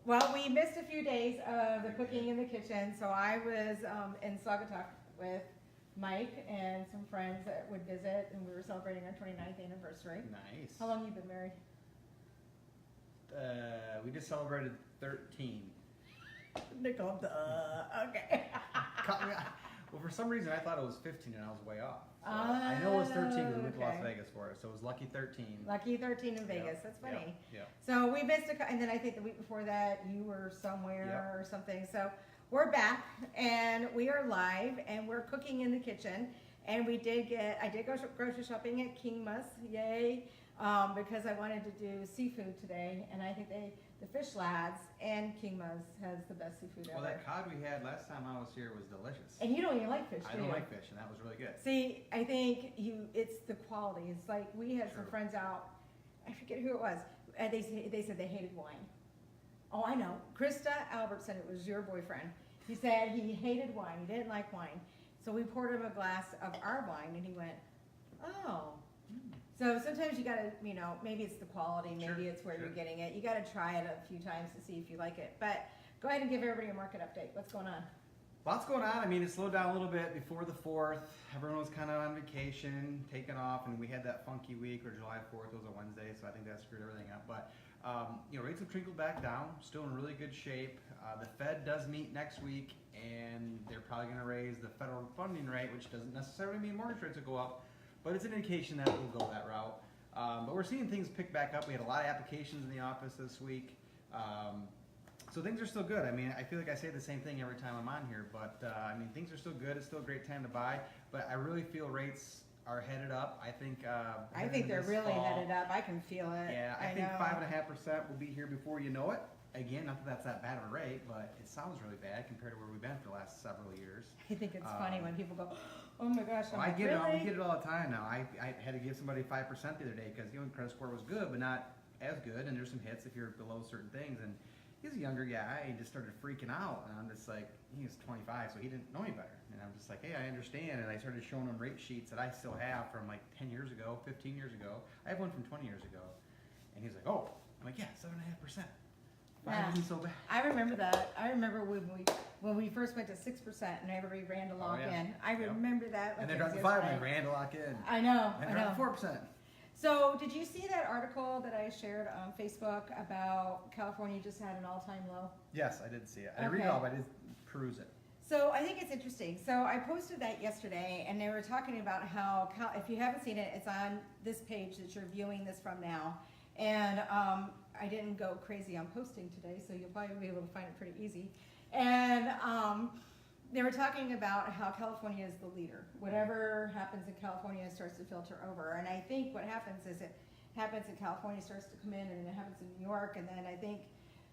Well, we missed a few days of the cooking in the kitchen, so I was in Saugatuck with Mike and some friends that would visit, and we were celebrating our 29th anniversary. Nice. How long you been married? We just celebrated 13. Nicole, okay. Cut me off. Well, for some reason I thought it was 15 and I was way off. So I know it was 13 because we went to Las okay. Vegas for it, so it was lucky 13. Lucky 13 in Vegas. Yep, That's funny. Yep. So we missed and then I think the week before that you were somewhere Yep. or something. So we're back and we are live and we're cooking in the kitchen. And I did go grocery shopping at King Mus, yay, because I wanted to do seafood today. And I think the Fish Lads and King Mus has the best seafood Well, ever. that cod we had last time I was here was delicious. And you don't even like fish, do I you? don't like fish, and that was really good. See, I think it's the quality. It's like we had some True. friends out, I forget who it was, and they said they hated wine. Oh, I know. Krista Albertson, it was your boyfriend. He said he hated wine. He didn't like wine. So we poured him a glass of our wine, and he went, oh. So sometimes you gotta, maybe it's the quality, maybe Sure, it's where sure. you're getting it. You gotta try it a few times to see if you like it. But go ahead and give everybody a market update. What's going on? Lots going on. I mean, it slowed down a little bit before the 4th. Everyone was kind of on vacation, taking off, and we had that funky week where July 4th was a Wednesday, so I think that screwed everything up. But, rates have trickled back down, still in really good shape. The Fed does meet next week, and they're probably going to raise the federal funding rate, which doesn't necessarily mean mortgage rates will go up, but it's an indication that we'll go that route. But we're seeing things pick back up. We had a lot of applications in the office this week. So things are still good. I mean, I feel like I say the same thing every time I'm on here, but things are still good. It's still a great time to buy, but I really feel rates are headed up. I think They're really fall, headed up. I can feel it. Yeah, I think know. 5.5% will be here before you know it. Again, not that that's that bad of a rate, but it sounds really bad compared to where we've been for the last several years. I think it's funny when people go, oh my gosh, I'm Well, I like, get really? it. We get it all the time now. I had to give somebody 5% the other day because credit score was good, but not as good, and there's some hits if you're below certain things. And he's a younger guy. He just started freaking out, and I'm just like, he was 25, so he didn't know any better. And I'm just like, hey, I understand. And I started showing him rate sheets that I still have from like 10 years ago, 15 years ago. I have one from 20 years ago, and he's like, oh, I'm like, yeah, 7.5%. Yeah. Wasn't so bad. I remember that. I remember when we first went to 6% and everybody ran to lock yeah. in. I Yep. remember that. And like they it was dropped to 5 and yesterday. they ran to lock in. I know. And I dropped know. to 4%. So, did you see that article that I shared on Facebook about California just had an all-time low? Yes, I did see it. I didn't read it Okay. all, but I did peruse it. So I think it's interesting. So I posted that yesterday, and they were talking about how, if you haven't seen it, it's on this page that you're viewing this from now. And I didn't go crazy on posting today, so you'll probably be able to find it pretty easy. And they were talking about how California is the leader. Whatever happens in California starts to filter over. And I think what happens is it happens in California, starts to come in, and it happens in New York, and then I think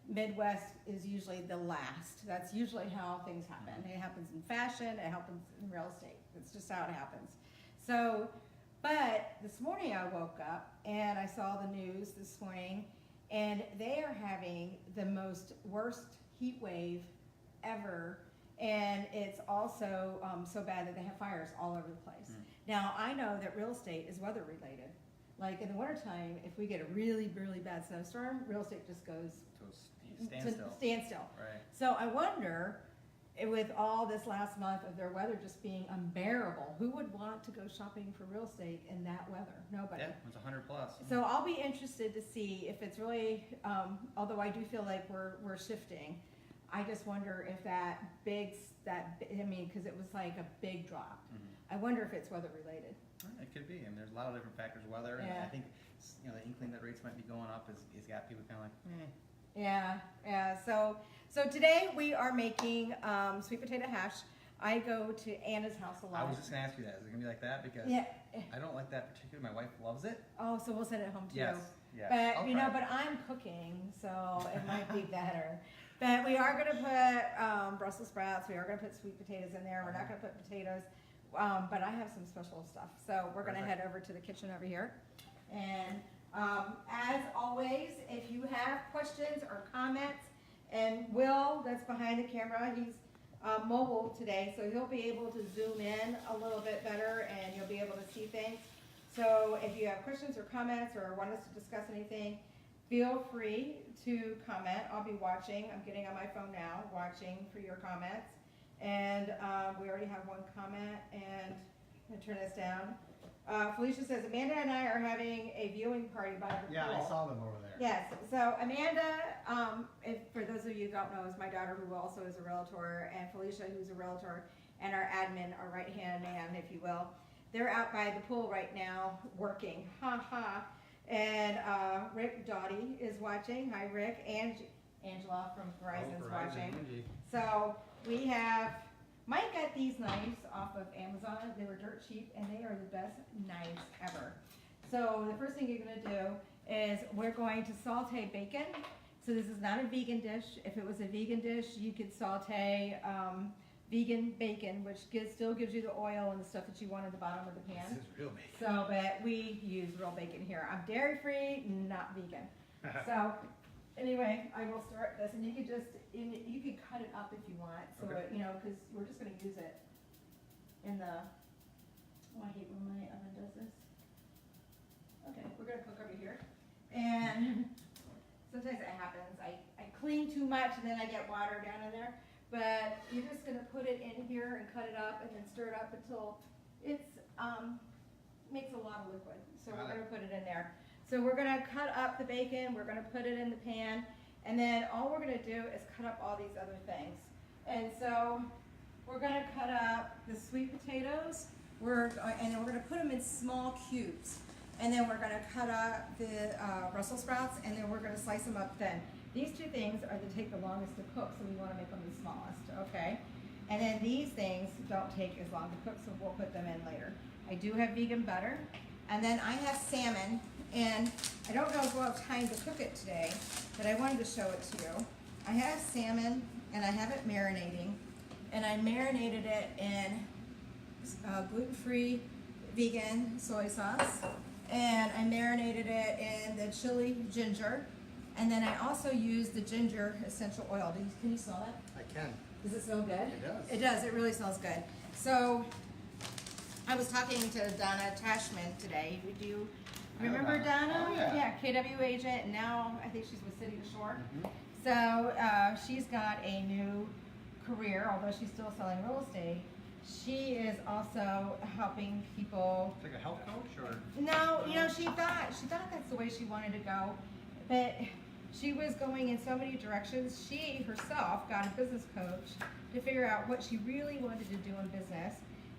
Midwest is usually the last. That's usually how things happen. It happens in fashion, it happens in real estate. It's just how it happens. So, but this morning I woke up and I saw the news this morning, and they are having the worst heat wave ever. And it's also so bad that they have fires all over the place. Now, I know that real estate is weather related. Like in the wintertime, if we get a really, really bad snowstorm, real estate just goes To standstill. standstill. Right. So I wonder, with all this last month of their weather just being unbearable, who would want to go shopping for real estate in that weather? Nobody. Yeah, it's 100 plus. So I'll be interested to see if it's really, although I do feel like we're shifting, I just wonder if because it was like a big drop. I wonder if it's weather related. It could be, and there's a lot of different factors, weather, and Yeah. I think the inkling that rates might be going up is got people kind of like, Yeah. So today we are making sweet potato hash. I go to Anna's house a lot. I was just gonna ask you that. Is it gonna be like that? Because Yeah. I don't like that particularly. My wife loves it. Oh, so we'll send it home to Yes. you. Yes. But I'll try it. but I'm cooking, so it might be better. But we are gonna put Brussels sprouts. We are gonna put sweet potatoes in there. We're not gonna put potatoes. But I have some special stuff, so we're gonna Perfect. head over to the kitchen over here. And as always, if you have questions or comments, and Will, that's behind the camera, he's mobile today, so he'll be able to zoom in a little bit better, and you'll be able to see things. So if you have questions or comments or want us to discuss anything, feel free to comment. I'll be watching. I'm getting on my phone now, watching for your comments. And we already have one comment, and I'm gonna turn this down. Felicia says, Amanda and I are having a viewing party by the Yeah, pool. I saw them over there. Yes, so Amanda, if, for those of you who don't know, is my daughter who also is a realtor, and Felicia, who's a realtor, and our admin, our right-hand man, if you will. They're out by the pool right now, working, ha ha. And Rick Doughty is watching. Hi, Rick. Angela from Verizon's watching. Angie. So we have, Mike got these knives off of Amazon. They were dirt cheap, and they are the best knives ever. So the first thing you're gonna do is we're going to saute bacon. So this is not a vegan dish. If it was a vegan dish, you could saute vegan bacon, which still gives you the oil and the stuff that you want at the bottom of the pan. This is real bacon. So, but we use real bacon here. I'm dairy free, not vegan. So, anyway, I will start this, and you can you can cut it up if you want. So, Okay. you know, because we're just gonna use it in the. Oh, I hate when my oven does this. Okay, we're gonna cook over here, and sometimes it happens. I clean too much, and then I get water down in there. But you're just gonna put it in here and cut it up, and then stir it up until it's makes a lot of liquid. So we're gonna put it in there. So we're gonna cut up the bacon, we're gonna put it in the pan, and then all we're gonna do is cut up all these other things. And so we're gonna cut up the sweet potatoes, and then we're gonna put them in small cubes. And then we're gonna cut up the Brussels sprouts, and then we're gonna slice them up thin. These two things are to take the longest to cook, so we wanna make them the smallest, okay? And then these things don't take as long to cook, so we'll put them in later. I do have vegan butter, and then I have salmon, and I don't know if we'll have time to cook it today, but I wanted to show it to you. I have salmon, and I have it marinating, and I marinated it in gluten-free vegan soy sauce, and I marinated it in the chili ginger, and then I also used the ginger essential oil. Can you smell that? I can. Does it smell good? It does. It does, it really smells good. So, I was talking to Donna Tashman today. Do you remember Donna? Oh, yeah. KW agent, and now I think she's with City to Shore. Mhm. So, she's got a new career, although she's still selling real estate. She is also helping people. It's like a health coach, or? No, you know, she thought that's the way she wanted to go, but she was going in so many directions. She herself got a business coach to figure out what she really wanted to do in business,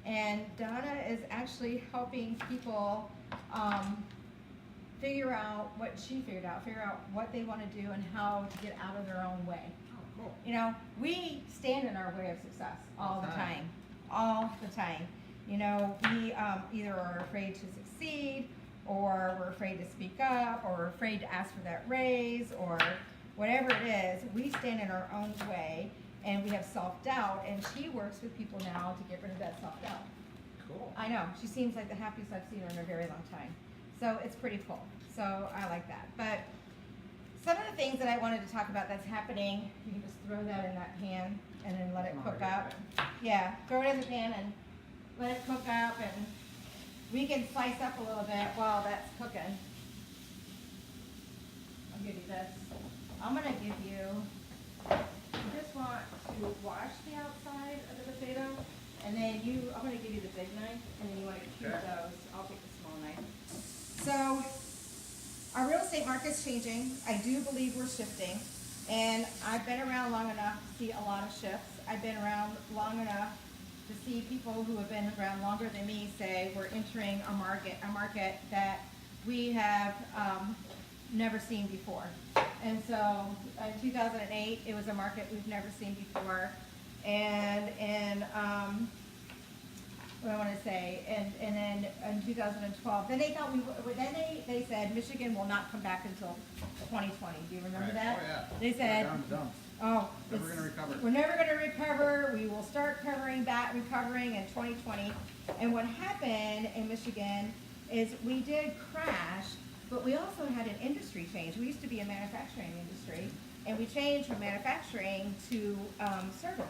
and Donna is actually helping people figure out what she figured out, figure out what they want to do and how to get out of their own way. Oh, cool. You know, we stand in our way of success all the time. All the time. You know, we either are afraid to succeed, or we're afraid to speak up, or we're afraid to ask for that raise, or whatever it is. We stand in our own way, and we have self-doubt, and she works with people now to get rid of that self-doubt. Cool. I know, she seems like the happiest I've seen her in a very long time. So it's pretty cool. So I like that. But some of the things that I wanted to talk about that's happening, you can just throw that in that pan and then let it cook up. Yeah, throw it in the pan and let it cook up, and we can slice up a little bit while that's cooking. I'll give you this. I'm gonna give you, you just want to wash the outside of the potato, and then I'm gonna give you the big knife, and then you wanna cube Okay. those. I'll take the small knife. So, our real estate market's changing. I do believe we're shifting. And I've been around long enough to see a lot of shifts. I've been around long enough to see people who have been around longer than me say we're entering a market that we have never seen before. And so in 2008, it was a market we've never seen before. And in what I want to say, and then in 2012, then they thought they said Michigan will not come back until 2020. Do you remember Right. that? Oh, yeah. They said, Down to dumps. oh, Never it's- gonna recover. we're never going to recover. We will start recovering in 2020. And what happened in Michigan is we did crash, but we also had an industry change. We used to be a manufacturing industry, and we changed from manufacturing to service.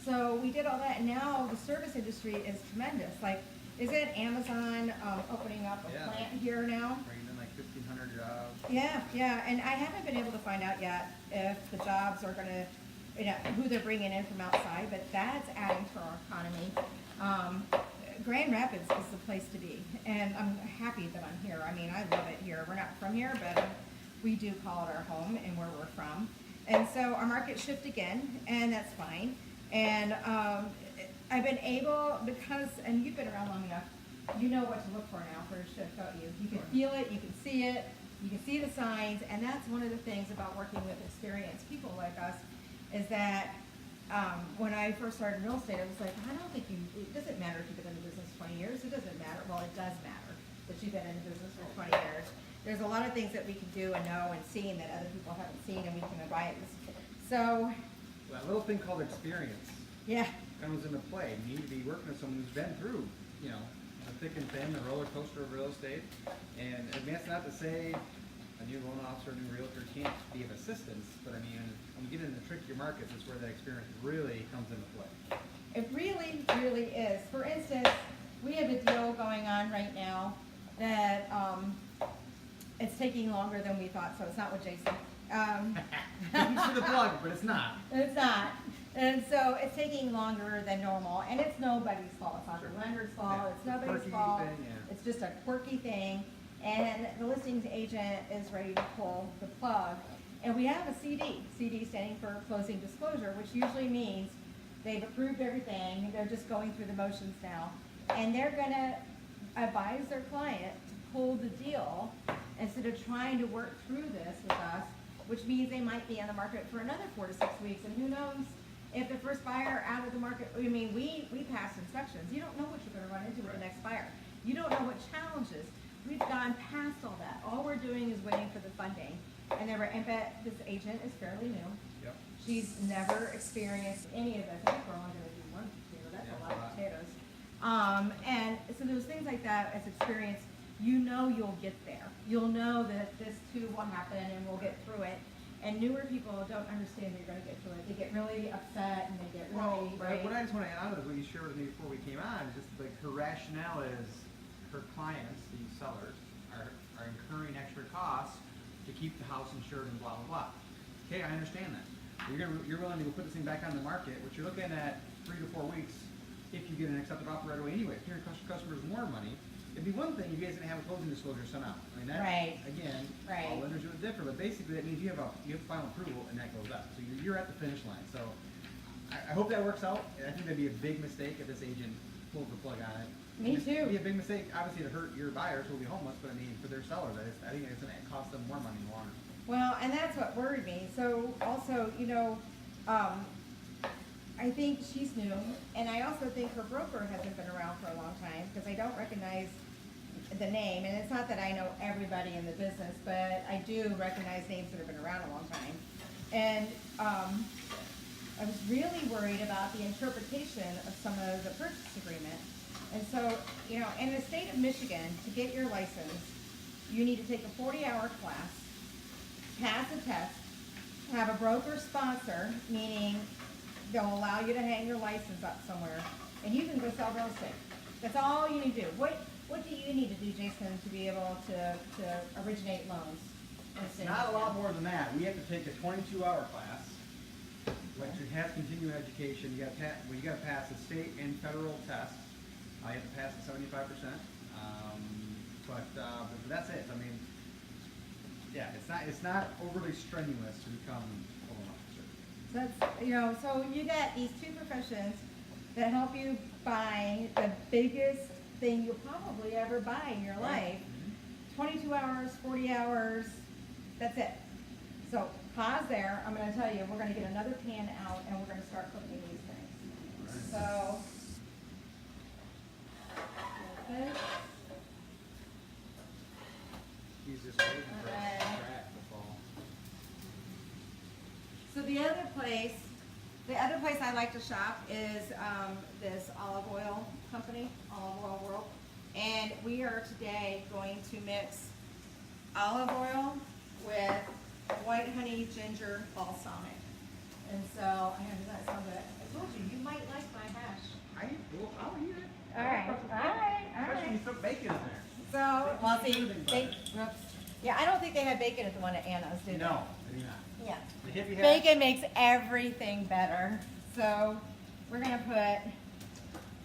So we did all that, and now the service industry is tremendous. Like, isn't Amazon opening up a Yeah. plant here now? Bringing in like 1,500 jobs. Yeah, and I haven't been able to find out yet if the jobs are gonna, who they're bringing in from outside, but that's adding to our economy. Grand Rapids is the place to be, and I'm happy that I'm here. I mean, I love it here. We're not from here, but we do call it our home and where we're from. And so our market shift again, and that's fine. And I've been able, because, and you've been around long enough, you know what to look for now for a shift, don't you? You can feel it, you can see the signs, and that's one of the things about working with experienced people like us, is that when I first started in real estate, I was like, I don't think it doesn't matter if you've been in the business 20 years, it doesn't matter. Well, it does matter that you've been in the business for 20 years. There's a lot of things that we can do and know and see that other people haven't seen, and we can advise. So, That little thing called experience yeah, comes into play. You need to be working with someone who's been through, you know, the thick and thin, the roller coaster of real estate. And that's not to say a new loan officer, a new realtor can't be of assistance, but I mean, when you get into trickier markets, it's where that experience really comes into play. it really, really is. For instance, we have a deal going on right now that it's taking longer than we thought, so it's not with Jason. Thanks for the plug, but it's not. It's not. And so it's taking longer than normal, and it's nobody's fault. It's not the lender's fault, Yeah. it's nobody's Quirky fault. thing, yeah. It's just a quirky thing, and the listings agent is ready to pull the plug. And we have a CD standing for closing disclosure, which usually means they've approved everything, they're just going through the motions now. And they're gonna advise their client to pull the deal instead of trying to work through this with us, which means they might be on the market for another 4 to 6 weeks, and who knows if the first buyer out of the market, I mean, we pass inspections. You don't know what you're gonna run into with the next buyer. You don't know what challenges. We've gone past all that. All we're doing is waiting for the funding. And but this agent is fairly new. Yep. She's never experienced any of this. I think we're only gonna do one potato, that's Yeah, a lot a lot. of potatoes. And so there's things like that as experience, you know you'll get there. You'll know that this too will happen and we'll get through it. And newer people don't understand that you're gonna get through it. They get really upset and they get Well, really, what I just want to add on is what you shared with me before we came on, is just like her rationale is her clients, these sellers, are incurring extra costs to keep the house insured and blah, blah, blah. Okay, I understand that. You're willing to put this thing back on the market, which you're looking at 3 to 4 weeks if you get an accepted offer right away anyway. If you're gonna cost your customers more money, it'd be one thing if you guys didn't have a closing disclosure sent out. I mean, that, Right. again, Right. all lenders do it different, but basically that means you have final approval and that goes up. So you're at the finish line. So I hope that works out. I think that'd be a big mistake if this agent pulled the plug on it. Me It'd too. be a big mistake, obviously, to hurt your buyers who will be homeless, but I mean, for their sellers, I think it's gonna cost them more money in the long run. Well, and that's what worried me. So also, I think she's new, and I also think her broker hasn't been around for a long time, because I don't recognize the name, and it's not that I know everybody in the business, but I do recognize names that have been around a long time. And I was really worried about the interpretation of some of the purchase agreement. And so, in the state of Michigan, to get your license, you need to take a 40-hour class, pass a test, have a broker sponsor, meaning they'll allow you to hang your license up somewhere, and you can go sell real estate. That's all you need to do. What do you need to do, Jason, to be able to originate loans? in the state of Not a lot Michigan? more than that. We have to take a 22-hour class, which has continuing education. You gotta pass the state and federal tests. You have to pass at 75%. But that's it. I mean, yeah, it's not overly strenuous to become a loan officer. That's, so you got these two professions that help you buy the biggest thing you'll probably ever buy in your life. 22 hours, 40 hours, that's it. So pause there. I'm gonna tell you, we're gonna get another pan out and we're gonna start cooking these things. So. Okay. He's just waiting for us Alright. to crack the fall. So the other place I like to shop is this olive oil company, Olive Oil World. And we are today going to mix olive oil with white honey ginger balsamic. And so, I know, does that sound good? I told you, you might like my hash. I'll eat it. All right, all right, all Especially when right. you put bacon in there. So, well, see, Everything they, butter. whoops. Yeah, I don't think they had bacon at the one at Anna's, did they? No, yeah. Yeah. The hippie hat. Bacon makes everything better. So we're gonna put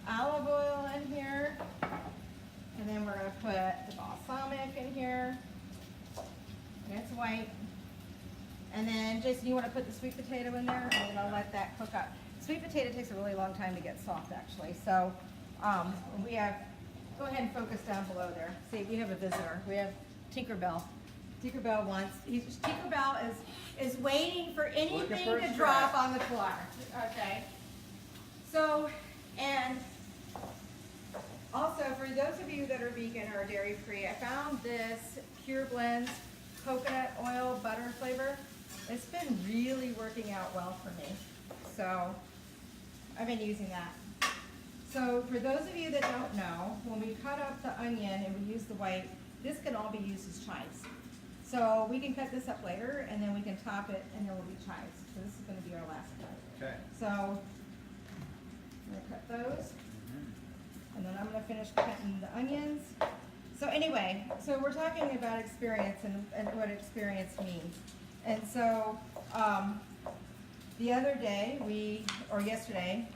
olive oil in here, and then we're gonna put the balsamic in here. And it's white. And then, Jason, you wanna put the sweet potato in there, and then I'll let that cook up. Sweet potato takes a really long time to get soft, actually. So we have, go ahead and focus down below there. See, we have a visitor. We have Tinkerbell. Tinkerbell wants, Tinkerbell is waiting for anything for a to scratch. drop on the floor. Okay. So, and also for those of you that are vegan or dairy free, I found this Pure Blends coconut oil butter flavor. It's been really working out well for me. So I've been using that. So for those of you that don't know, when we cut up the onion and we use the white, this can all be used as chives. So we can cut this up later and then we can top it and there will be chives. So this is gonna be our last cut. Okay. So I'm gonna cut those. And then I'm gonna finish cutting the onions. So anyway, so we're talking about experience and what experience means. And so the other day, yesterday,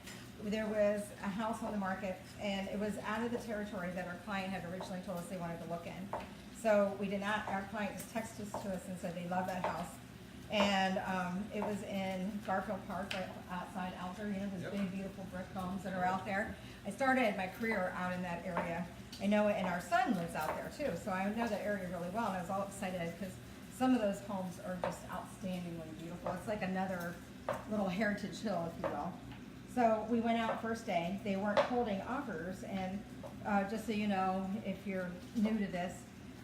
there was a house on the market and it was out of the territory that our client had originally told us they wanted to look in. So we did not, our client just texted us to us and said they love that house. And it was in Garfield Park, right outside Alger, you know, those Yep. big, beautiful brick homes that are out there. I started my career out in that area. I know it, and our son lives out there too, so I know that area really well, and I was all excited because some of those homes are just outstandingly beautiful. It's like another little heritage hill, if you will. So we went out first day. They weren't holding offers, and just so you know, if you're new to this,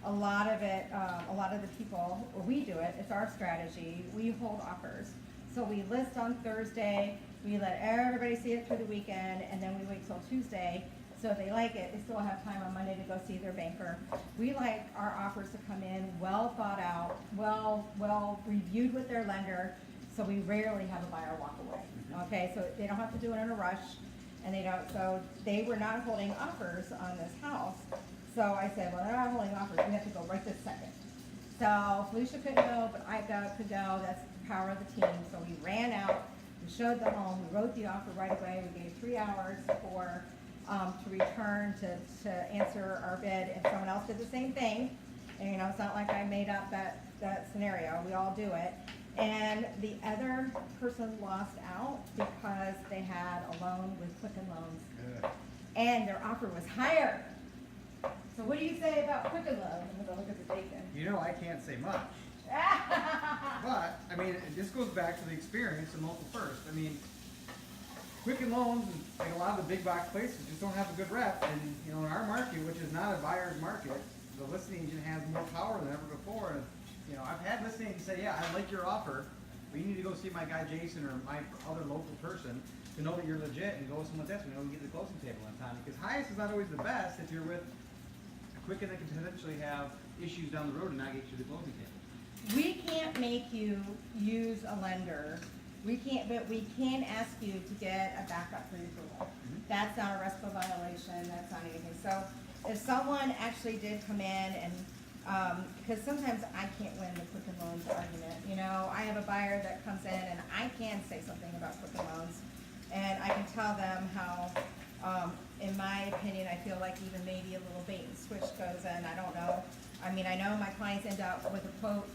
a lot of the people, or we do it, it's our strategy, we hold offers. So we list on Thursday, we let everybody see it through the weekend, and then we wait till Tuesday. So if they like it, they still have time on Monday to go see their banker. We like our offers to come in well thought out, well reviewed with their lender, so we rarely have a buyer walk away. Okay, so they don't have to do it in a rush, and they don't, so they were not holding offers on this house. So I said, well, they're not holding offers, we have to go right this second. So Felicia couldn't go, but I could go, that's the power of the team. So we ran out, we showed the home, we wrote the offer right away, we gave 3 hours for to return to answer our bid, and someone else did the same thing. And you know, it's not like I made up that scenario, we all do it. And the other person lost out because they had a loan with Quicken Loans. Good. And their offer was higher. So what do you say about Quicken Loans? I'm gonna look at the bacon. You know, I can't say much. But, I mean, this goes back to the experience in local first. I mean, Quicken Loans, like a lot of the big box places, just don't have a good rep. And, you know, in our market, which is not a buyer's market, the listing agent has more power than ever before. And, you know, I've had listing agents say, yeah, I like your offer, but you need to go see my guy Jason or my other local person to know that you're legit and go with someone else. We know we can get the closing table on time. Because highest is not always the best if you're with a Quicken that can potentially have issues down the road and not get you to the closing table. We can't make you use a lender. We can't, but we can ask you to get a backup pre-approval. That's not a RESPA violation, that's not anything. So if someone actually did come in and, because sometimes I can't win the Quicken Loans argument, you know, I have a buyer that comes in and I can say something about Quicken Loans, and I can tell them how, in my opinion, I feel like even maybe a little bait and switch goes in, I don't know. I mean, I know my clients end up with a quote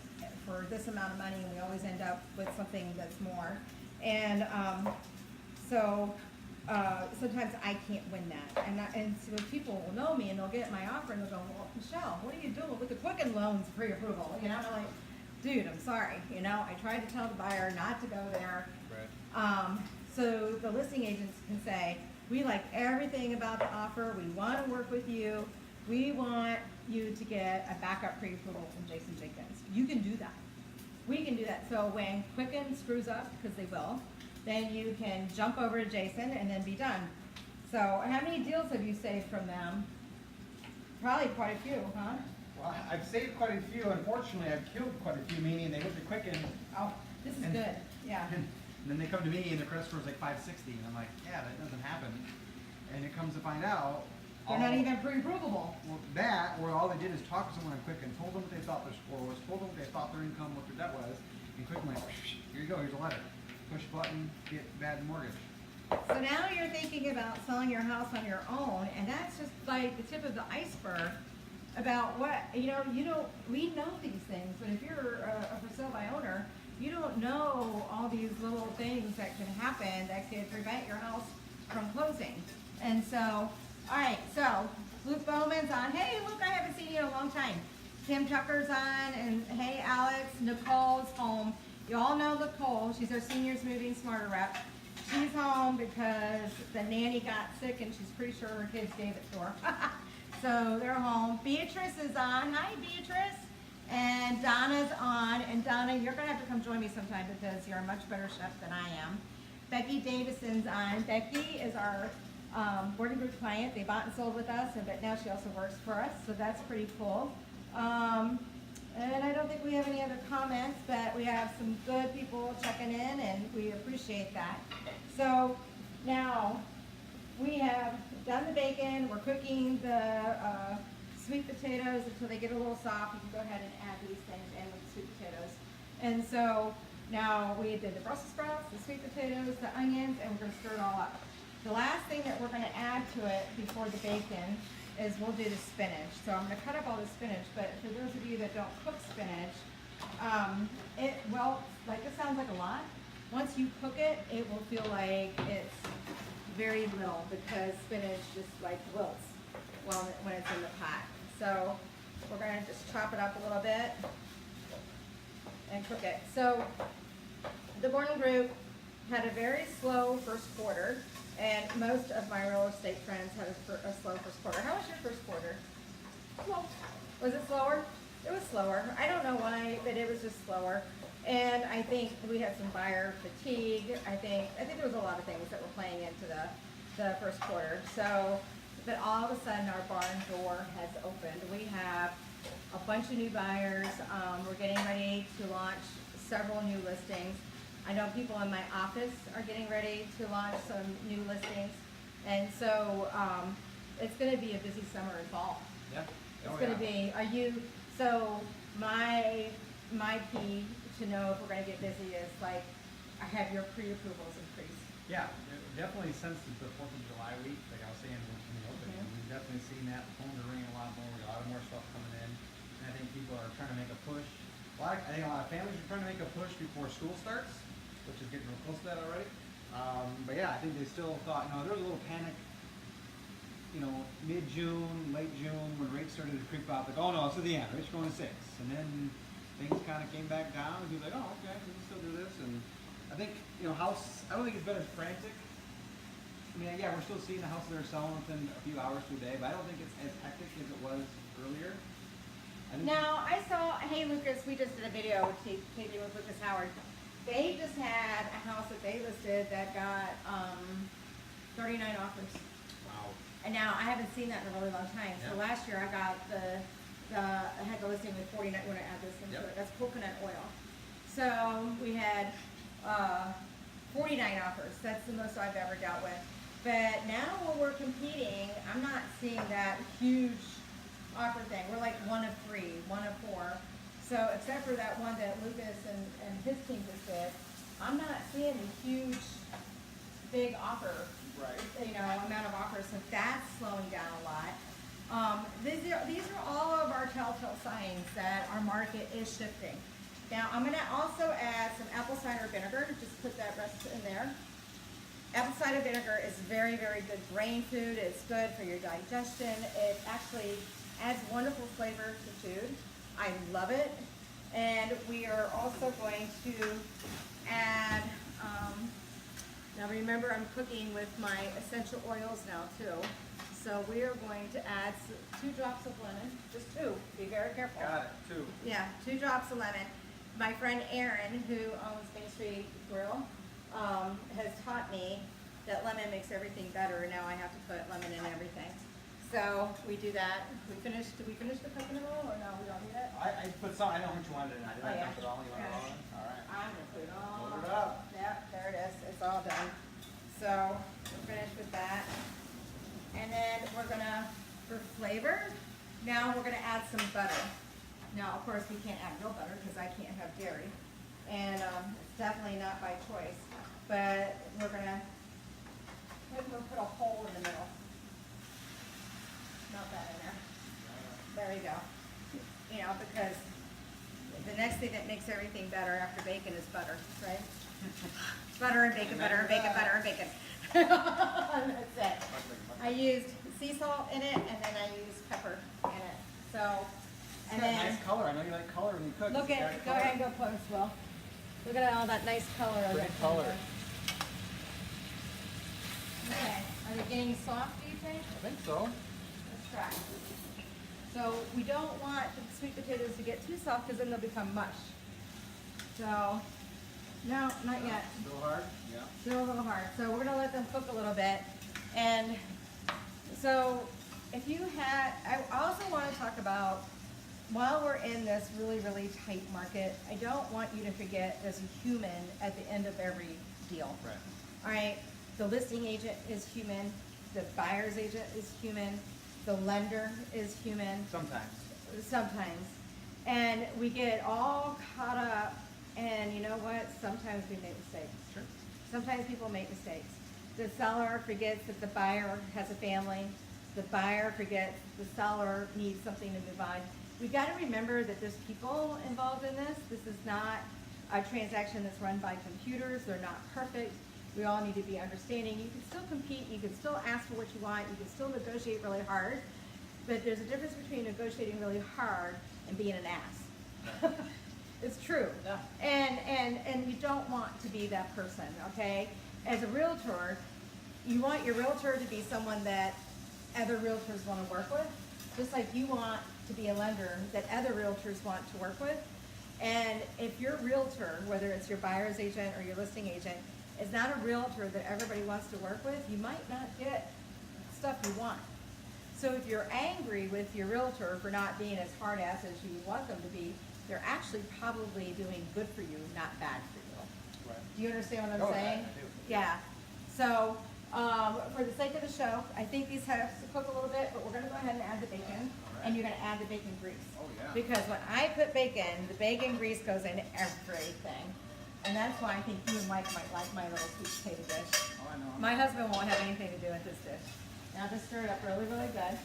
for this amount of money, and we always end up with something that's more. And sometimes I can't win that. And so people will know me, and they'll get my offer, and they'll go, well, Michelle, what are you doing with the Quicken Loans pre-approval? You know, I'm like, dude, I'm sorry. You know, I tried to tell the buyer not to go there. Right. So the listing agents can say, we like everything about the offer. We want to work with you. We want you to get a backup pre-approval from Jason Jenkins. You can do that. We can do that. So when Quicken screws up, because they will, then you can jump over to Jason and then be done. So how many deals have you saved from them? Probably quite a few, huh? Well, I've saved quite a few. Unfortunately, I've killed quite a few, meaning they went to Quicken, Oh, this is And- good. Yeah. and then they come to me and the credit score is like 560, and I'm like, yeah, that doesn't happen. And it comes to find out, They're not even pre-approvable. Well, that, where all they did is talk to someone quick and told them what they thought their score was, told them what they thought their income, what their debt was, and quick went, here you go, here's a letter. Push button, get bad mortgage. So now you're thinking about selling your house on your own, and that's just like the tip of the iceberg about what, we know these things, but if you're a for sale by owner, you don't know all these little things that can happen that could prevent your house from closing. And so, all right, so Luke Bowman's on. Hey, Luke, I haven't seen you in a long time. Tim Tucker's on, and hey, Alex, Nicole's home. You all know Nicole. She's our Seniors Moving Smarter rep. She's home because the nanny got sick, and she's pretty sure her kids gave it to her. So they're home. Beatrice is on. Hi, Beatrice. And Donna's on. And Donna, you're going to have to come join me sometime because you're a much better chef than I am. Becky Davison's on. Becky is our boarding group client. They bought and sold with us, but now she also works for us, so that's pretty cool. And I don't think we have any other comments, but we have some good people checking in, and we appreciate that. So now we have done the bacon. We're cooking the sweet potatoes until they get a little soft. You can go ahead and add these things in with the sweet potatoes. And so now we did the Brussels sprouts, the sweet potatoes, the onions, and we're going to stir it all up. The last thing that we're going to add to it before the bacon is we'll do the spinach. So I'm going to cut up all the spinach, but for those of you that don't cook spinach, it sounds like a lot. Once you cook it, it will feel like it's very little because spinach just like wilts when it's in the pot. So we're going to just chop it up a little bit and cook it. So the boarding group had a very slow first quarter, and most of my real estate friends had a slow first quarter. How was your first quarter? Well, was it slower? It was slower. I don't know why, but it was just slower. And I think we had some buyer fatigue. I think there was a lot of things that were playing into the first quarter. So, but all of a sudden our barn door has opened. We have a bunch of new buyers. We're getting ready to launch several new listings. I know people in my office are getting ready to launch some new listings. And so it's going to be a busy summer and fall. Yeah. It's going to be, so my key to know if we're going to get busy is like, I have your pre-approvals increase. Yeah, definitely since the 4th of July week, like I was saying in the opening, we've definitely seen that. The phones are ringing a lot more. We got a lot more stuff coming in. And I think people are trying to make a push. I think a lot of families are trying to make a push before school starts, which is getting real close to that already. But yeah, I think they still thought, there was a little panic, mid-June, late June, when rates started to creep up, like, oh no, it's at the end, rates are going to 6. And then things kind of came back down, and people were like, oh, okay, we can still do this. And I think, I don't think it's been as frantic. I mean, yeah, we're still seeing the houses that are selling within a few hours to a day, but I don't think it's as hectic as it was earlier. Now, I saw, hey Lucas, we just did a video with taping with Lucas Howard. They just had a house that they listed that got 39 offers. Wow. And now, I haven't seen that in a really long time. So Yeah. last year I got I had the listing with 49, when I add this into it, that's coconut oil. So we had 49 offers. That's the most I've ever dealt with. But now when we're competing, I'm not seeing that huge offer thing. We're like 1 of 3, 1 of 4. So except for that one that Lucas and his team just did, I'm not seeing a huge, big offer, amount of offers. So that's slowing down a lot. These are all of our telltale signs that our market is shifting. Now I'm going to also add some apple cider vinegar. Just put that rest in there. Apple cider vinegar is very, very good brain food. It's good for your digestion. It actually adds wonderful flavor to food. I love it. And we are also going to add, now remember I'm cooking with my essential oils now too. So we are going to add 2 drops of lemon, just 2, be very careful. Got it, 2. Yeah, 2 drops of lemon. My friend Erin, who owns Main Street Grill, has taught me that lemon makes everything better, and now I have to put lemon in everything. So we do that. Did we finish the coconut oil, or no, we don't need it? I put some, I know what you wanted in. I did Oh, yeah. dump it all. You want it all in? All right. I'm gonna put it all. Load it up. Yep, there it is. It's all done. So we're finished with that. And then we're gonna now we're gonna add some butter. Now, of course, we can't add real butter because I can't have dairy. And it's definitely not by choice. But we're gonna put a hole in the middle. Not that in there. There we go. You know, because the next thing that makes everything better after bacon is butter, right? Butter and bacon, butter and bacon, butter and bacon. That's it. I used sea salt in it, and then I used pepper in it. So, and It's got then nice color. I know you like color when you cook. look It's at, got go color. ahead and go close, Will. Look at all that nice color. on Great that color. Okay, are they getting soft, do you think? I think so. Let's try. So we don't want the sweet potatoes to get too soft because then they'll become mush. So, no, not yet. Still hard? Yeah. Still a little hard. So we're gonna let them cook a little bit. And so if you had, I also wanna talk about, while we're in this really, really tight market, I don't want you to forget there's a human at the end of every deal. Right. All right, the listing agent is human, the buyer's agent is human, the lender is human, Sometimes. sometimes. And we get all caught up, and you know what? Sometimes we make mistakes. Sure. Sometimes people make mistakes. The seller forgets that the buyer has a family. The buyer forgets the seller needs something to move on. We gotta remember that there's people involved in this. This is not a transaction that's run by computers. They're not perfect. We all need to be understanding. You can still compete, you can still ask for what you want, you can still negotiate really hard, but there's a difference between negotiating really hard and being an ass. It's true. Yeah. And you don't want to be that person, okay? As a realtor, you want your realtor to be someone that other realtors want to work with, just like you want to be a lender that other realtors want to work with. And if your realtor, whether it's your buyer's agent or your listing agent, is not a realtor that everybody wants to work with, you might not get stuff you want. So if you're angry with your realtor for not being as hard ass as you want them to be, they're actually probably doing good for you, not bad for you. Right. Do you understand what I'm Oh, yeah, saying? I do. Yeah. So, for the sake of the show, I think these have to cook a little bit, but we're gonna go ahead and add the bacon, and you're gonna add the bacon grease. Oh, yeah. Because when I put bacon, the bacon grease goes in everything. And that's why I think you and Mike might like my little sweet potato dish. Oh, I know. My husband won't have anything to do with this dish. Now just stir it up really, really good.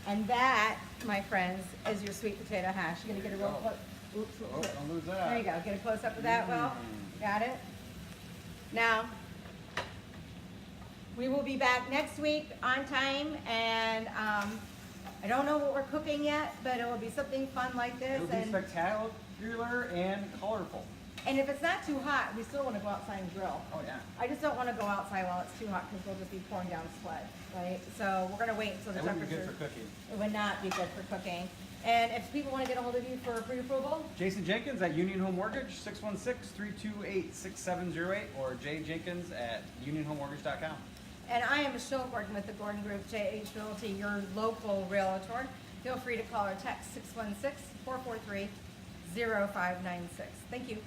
And that, my friends, is your sweet potato hash. You're gonna get a real There you close. Oh, don't lose that. There you go. Get a close up of that, Will. Got it? Now, we will be back next week on time, and I don't know what we're cooking yet, but it will be something fun like this. It'll be spectacular and colorful. And if it's not too hot, we still want to go outside and grill. Oh, yeah. I just don't want to go outside while it's too hot because we'll just be pouring down sweat, right? So we're gonna wait until the That wouldn't be temperature. good for cooking. It would not be good for cooking. And if people want to get a hold of you for pre-approval, Jason Jenkins at Union Home Mortgage, 616-328-6708, or jjenkins@unionhomemortgage.com. and I am Michelle Gordon with the Gordon Group JH Realty, your local realtor. Feel free to call or text 616-443-0596. Thank you.